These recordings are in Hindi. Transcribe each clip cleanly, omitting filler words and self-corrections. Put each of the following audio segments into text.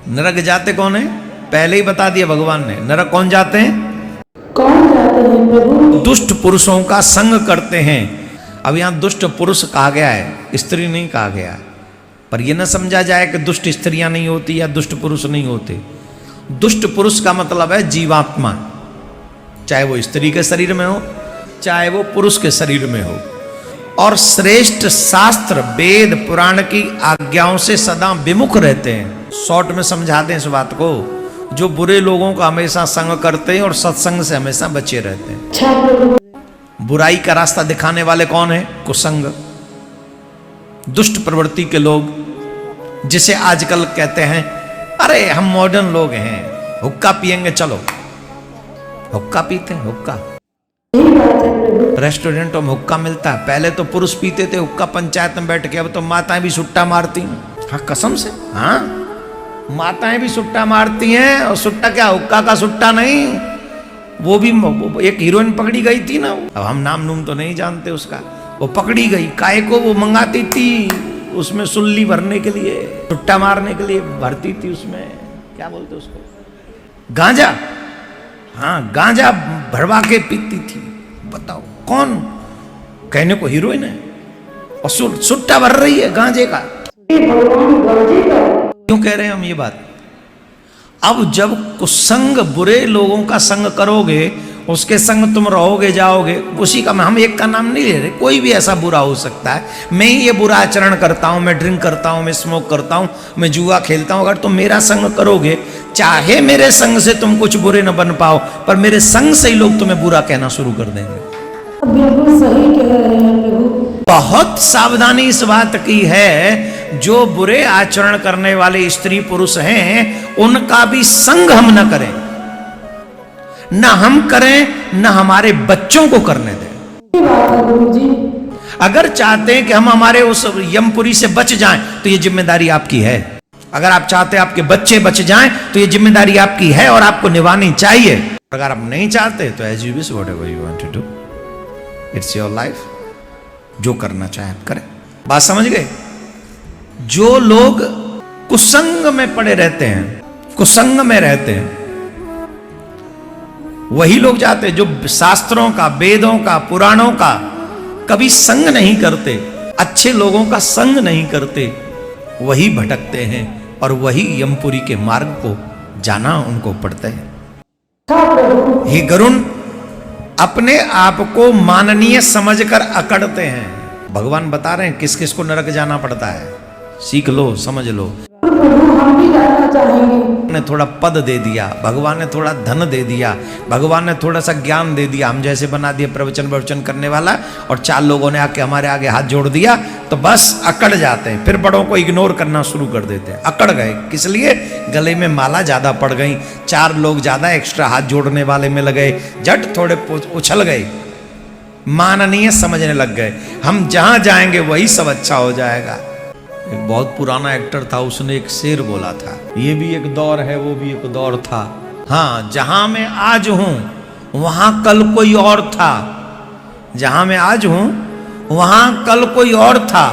नरक जाते कौन है? पहले ही बता दिया भगवान ने। नरक कौन जाते हैं? कौन जाते हैं प्रभु? दुष्ट पुरुषों का संग करते हैं। अब यहां दुष्ट पुरुष कहा गया है, स्त्री नहीं कहा गया। पर यह न समझा जाए कि दुष्ट स्त्रियां नहीं होती या दुष्ट पुरुष नहीं होते। दुष्ट पुरुष का मतलब है जीवात्मा, चाहे वो स्त्री के शरीर में हो चाहे वो पुरुष के शरीर में हो। और श्रेष्ठ शास्त्र वेद पुराण की आज्ञाओं से सदा विमुख रहते हैं। शॉर्ट में समझा दें इस बात को, जो बुरे लोगों का हमेशा संग करते हैं और सत्संग से हमेशा बचे रहते हैं। बुराई का रास्ता दिखाने वाले कौन है? कुसंग, दुष्ट प्रवृत्ति के लोग, जिसे आजकल कहते हैं अरे हम मॉडर्न लोग हैं, हुक्का पिएंगे, चलो हुक्का पीते हैं। हुक्का रेस्टोरेंटों में हुक्का मिलता है। पहले तो पुरुष पीते थे हुक्का पंचायत में बैठ के, अब तो माताएं भी सुट्टा मारती हैं। हाँ कसम से, हाँ माताएं भी सुट्टा मारती हैं। और सुट्टा क्या, हुक्का का सुट्टा नहीं, वो भी एक हीरोइन पकड़ी गई थी ना, अब हम नाम नूम तो नहीं जानते उसका, वो पकड़ी गई। काहे को? वो मंगाती थी उसमें सुल्ली भरने के लिए, सुट्टा मारने के लिए भरती थी उसमें, क्या बोलते उसको, गांजा। हाँ गांजा भरवा के पीती थी। बताओ कौन? कहने को हीरोइन है और सुट्टा भर रही है गांजे का। क्यों कह रहे हैं हम ये बात? अब जब कुसंग बुरे लोगों का संग करोगे, उसके संग तुम रहोगे जाओगे, उसी का हम एक का नाम नहीं ले रहे, कोई भी ऐसा बुरा हो सकता है। मैं ही ये बुरा आचरण करता हूँ, मैं ड्रिंक करता हूँ, मैं स्मोक करता हूँ, मैं जुआ खेलता हूँ, अगर तुम मेरा संग करोगे, चाहे मेरे संग से तुम कुछ बुरे न बन पाओ, पर मेरे संग से ही लोग तुम्हें बुरा कहना शुरू कर देंगे। बिल्कुल सही कह रहे हैं प्रभु। बहुत सावधानी इस बात की है, जो बुरे आचरण करने वाले स्त्री पुरुष हैं उनका भी संग हम न करें, न हम करें, न हमारे बच्चों को करने दें। बात है गुरुजी। अगर चाहते हैं कि हम हमारे उस यमपुरी से बच जाएं तो ये जिम्मेदारी आपकी है। अगर आप चाहते हैं आपके बच्चे बच जाएं तो ये जिम्मेदारी आपकी है और आपको निभानी चाहिए। अगर आप नहीं चाहते तो as you wish, whatever you want to do, it's your life. जो करना चाहे आप करें। बात समझ गए? जो लोग कुसंग में पड़े रहते हैं, कुसंग में रहते हैं, वही लोग जाते हैं जो शास्त्रों का, वेदों का, पुराणों का कभी संग नहीं करते, अच्छे लोगों का संग नहीं करते, वही भटकते हैं और वही यमपुरी के मार्ग को जाना उनको पड़ता है। हे गरुण, अपने आप को माननीय समझकर अकड़ते हैं। भगवान बता रहे हैं किस किस को नरक जाना पड़ता है, सीख लो, समझ लो। हम भी जानना चाहेंगे। ने थोड़ा पद दे दिया, भगवान ने थोड़ा धन दे दिया, भगवान ने थोड़ा सा ज्ञान दे दिया, हम जैसे बना दिया प्रवचन करने वाला, और 4 लोगों ने आके हमारे आगे हाथ जोड़ दिया तो बस अकड़ जाते हैं। फिर बड़ों को इग्नोर करना शुरू कर देते हैं। अकड़ गए, किस लिए? गले में माला ज्यादा पड़ गई, 4 लोग ज्यादा एक्स्ट्रा हाथ जोड़ने वाले में लगे, झट थोड़े उछल गए, माननीय समझने लग गए, हम जहां जाएंगे वही सब अच्छा हो जाएगा। एक बहुत पुराना एक्टर था, उसने एक शेर बोला था, ये भी एक दौर है वो भी एक दौर था। हाँ, जहां मैं आज हूं वहां कल कोई और था, जहां मैं आज हूं वहां कल कोई और था,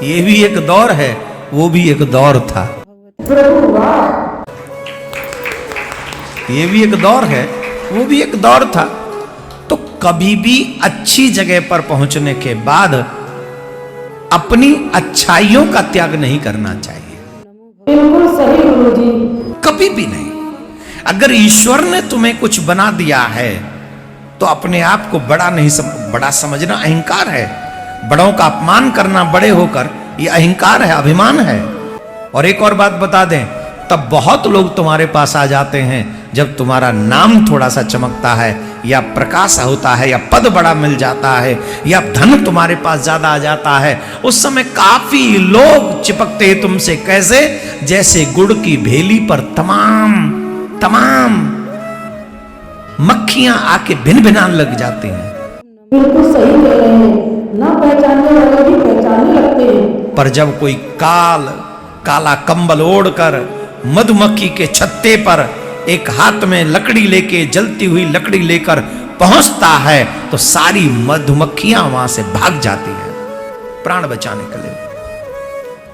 ये भी एक दौर है वो भी एक दौर था। ये भी एक दौर है वो भी एक दौर था। तो कभी भी अच्छी जगह पर पहुंचने के बाद अपनी अच्छाइयों का त्याग नहीं करना चाहिए। बिल्कुल सही गुरुजी। कभी भी नहीं। अगर ईश्वर ने तुम्हें कुछ बना दिया है तो अपने आप को बड़ा नहीं बड़ा समझना अहंकार है। बड़ों का अपमान करना बड़े होकर यह अहंकार है, अभिमान है। और एक और बात बता दें, तब बहुत लोग तुम्हारे पास आ जाते हैं जब तुम्हारा नाम थोड़ा सा चमकता है या प्रकाश होता है या पद बड़ा मिल जाता है या धन तुम्हारे पास ज्यादा आ जाता है। उस समय काफी लोग चिपकते हैं तुमसे, कैसे? जैसे गुड़ की भेली पर तमाम मक्खियां आके भिन भिनान लग जाती हैं। बिल्कुल सही कह रहे हैं, ना पहचानने वाले भी पहचानने लगते हैं। पर जब कोई काला कंबल ओढ़कर मधुमक्खी के छत्ते पर एक हाथ में लकड़ी लेके, जलती हुई लकड़ी लेकर पहुंचता है तो सारी मधुमक्खियां वहां से भाग जाती हैं प्राण बचाने के लिए।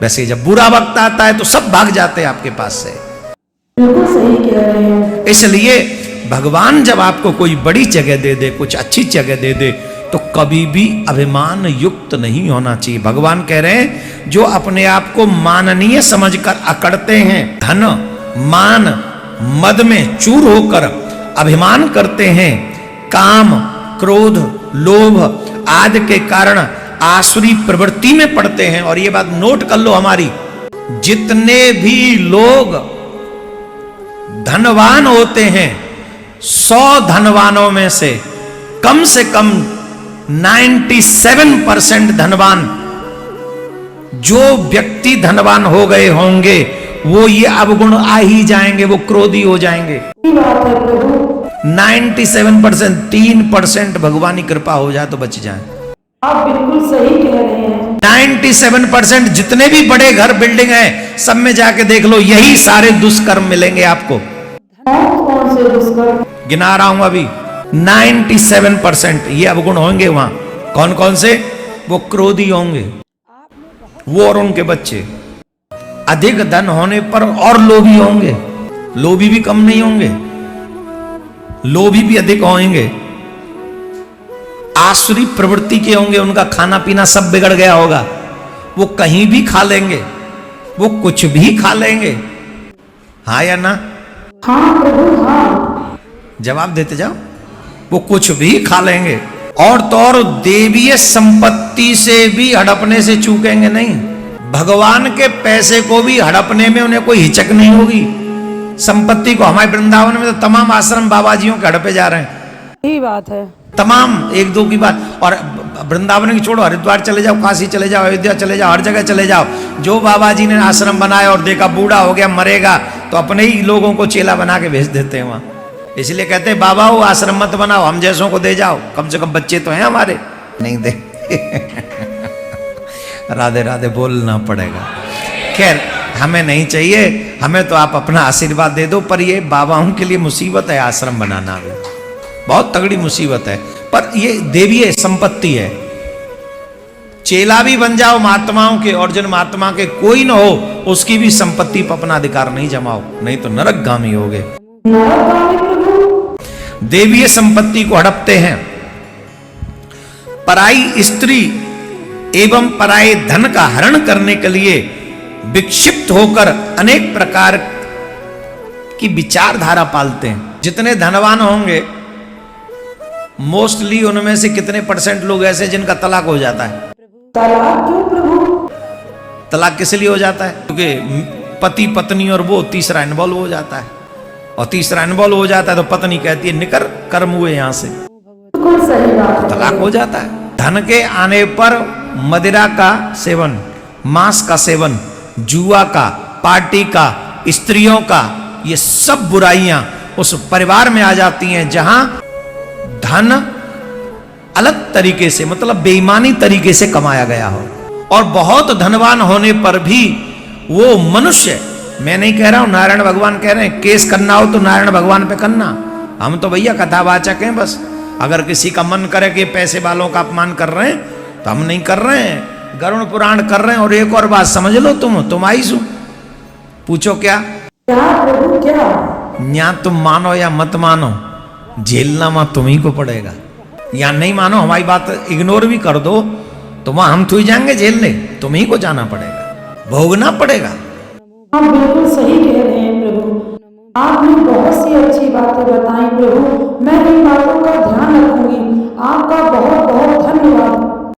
वैसे जब बुरा वक्त आता है तो सब भाग जाते हैं आपके पास से, बिल्कुल सही कह रहे हैं। इसलिए भगवान जब आपको कोई बड़ी जगह दे दे, कुछ अच्छी जगह दे दे, तो कभी भी अभिमान युक्त नहीं होना चाहिए। भगवान कह रहे हैं जो अपने आप को माननीय समझकर अकड़ते हैं, धन मान मद में चूर होकर अभिमान करते हैं, काम क्रोध लोभ आदि के कारण आसुरी प्रवृत्ति में पड़ते हैं। और ये बात नोट कर लो हमारी, जितने भी लोग धनवान होते हैं 100 धनवानों में से कम 97% धनवान जो व्यक्ति धनवान हो गए होंगे वो ये अवगुण आ ही जाएंगे, वो क्रोधी हो जाएंगे। सही बात है प्रभु। 97%, 3% भगवान की कृपा हो जाए तो बच जाए। आप बिल्कुल सही कह रहे हैं। 97% जितने भी बड़े घर बिल्डिंग हैं सब में जाके देख लो, यही सारे दुष्कर्म मिलेंगे आपको। कौन से दुष्कर्म? गिना रहा हूं अभी, 97% ये अवगुण होंगे वहां। कौन कौन से? वो क्रोधी होंगे, वो और उनके बच्चे। अधिक धन होने पर और लोभी होंगे, लोभी भी कम नहीं होंगे, लोभी भी अधिक होंगे। आसुरी प्रवृत्ति के होंगे, उनका खाना पीना सब बिगड़ गया होगा, वो कहीं भी खा लेंगे, वो कुछ भी खा लेंगे। हाँ या ना? हाँ प्रभु हाँ। जवाब देते जाओ। वो कुछ भी खा लेंगे। और तो और देवीय संपत्ति से भी हड़पने से चूकेंगे नहीं। भगवान के पैसे को भी हड़पने में उन्हें कोई हिचक नहीं होगी। संपत्ति को, हमारे वृंदावन में तो तमाम आश्रम बाबाजियों के हड़पे जा रहे हैं। सही बात है। तमाम, एक दो की बात। और वृंदावन की छोड़ो, हरिद्वार चले जाओ, काशी चले जाओ, अयोध्या चले जाओ, हर जगह चले जाओ। जो बाबा जी ने आश्रम बनाया और देखा बूढ़ा हो गया मरेगा, तो अपने ही लोगों को चेला बना के भेज देते हैं वहां। इसलिए कहते हैं बाबा वो आश्रम मत बनाओ, हम जैसों को दे जाओ, कम से कम बच्चे तो हैं हमारे। नहीं दे राधे राधे बोलना पड़ेगा। खैर हमें नहीं चाहिए, हमें तो आप अपना आशीर्वाद दे दो। पर ये बाबाओं के लिए मुसीबत है, आश्रम बनाना भी बहुत तगड़ी मुसीबत है। पर ये देवीय संपत्ति है। चेला भी बन जाओ महात्माओं के, और जिन महात्मा के कोई न हो उसकी भी संपत्ति पर अपना अधिकार नहीं जमाओ, नहीं तो नरकगामी होगे। देवीय संपत्ति को हड़पते हैं। पराई स्त्री एवं पराये धन का हरण करने के लिए विक्षिप्त होकर अनेक प्रकार की विचारधारा पालते हैं। जितने धनवान होंगे मोस्टली उनमें से कितने % लोग ऐसे जिनका तलाक हो जाता है? तलाक क्यों प्रभु? तलाक किस लिए हो जाता है? क्योंकि पति पत्नी और वो तीसरा इन्वॉल्व हो जाता है, और तीसरा इन्वॉल्व हो जाता है तो पत्नी कहती है निकर कर्म हुए यहां से, बिल्कुल सही बात है। तलाक हो जाता है। धन के आने पर मदिरा का सेवन, मांस का सेवन, जुआ का, पार्टी का, स्त्रियों का, ये सब बुराइयां उस परिवार में आ जाती हैं जहां धन अलग तरीके से, मतलब बेईमानी तरीके से कमाया गया हो। और बहुत धनवान होने पर भी वो मनुष्य, मैं नहीं कह रहा हूं, नारायण भगवान कह रहे हैं केस करना हो तो नारायण भगवान पे करना। हम तो भैया कथावाचक हैं बस। अगर किसी का मन करे कि पैसे वालों का अपमान कर रहे हैं तो हम नहीं कर रहे हैं, गरुण पुराण कर रहे हैं। और एक और बात समझ लो, तुम आई सु पूछो क्या प्रभु क्या? या तुम मानो या मत मानो, झेलना वहां तुम्ही को पड़ेगा। या नहीं मानो, हमारी बात इग्नोर भी कर दो तो वहां हम थोड़ी जाएंगे झेलने, तुम्ही को जाना पड़ेगा, भोगना पड़ेगा। आप बिल्कुल सही कह रहे हैं प्रभु। आपने बहुत सी अच्छी बातें बताई प्रभु, मैं इन बातों का ध्यान रखूंगी। आपका बहुत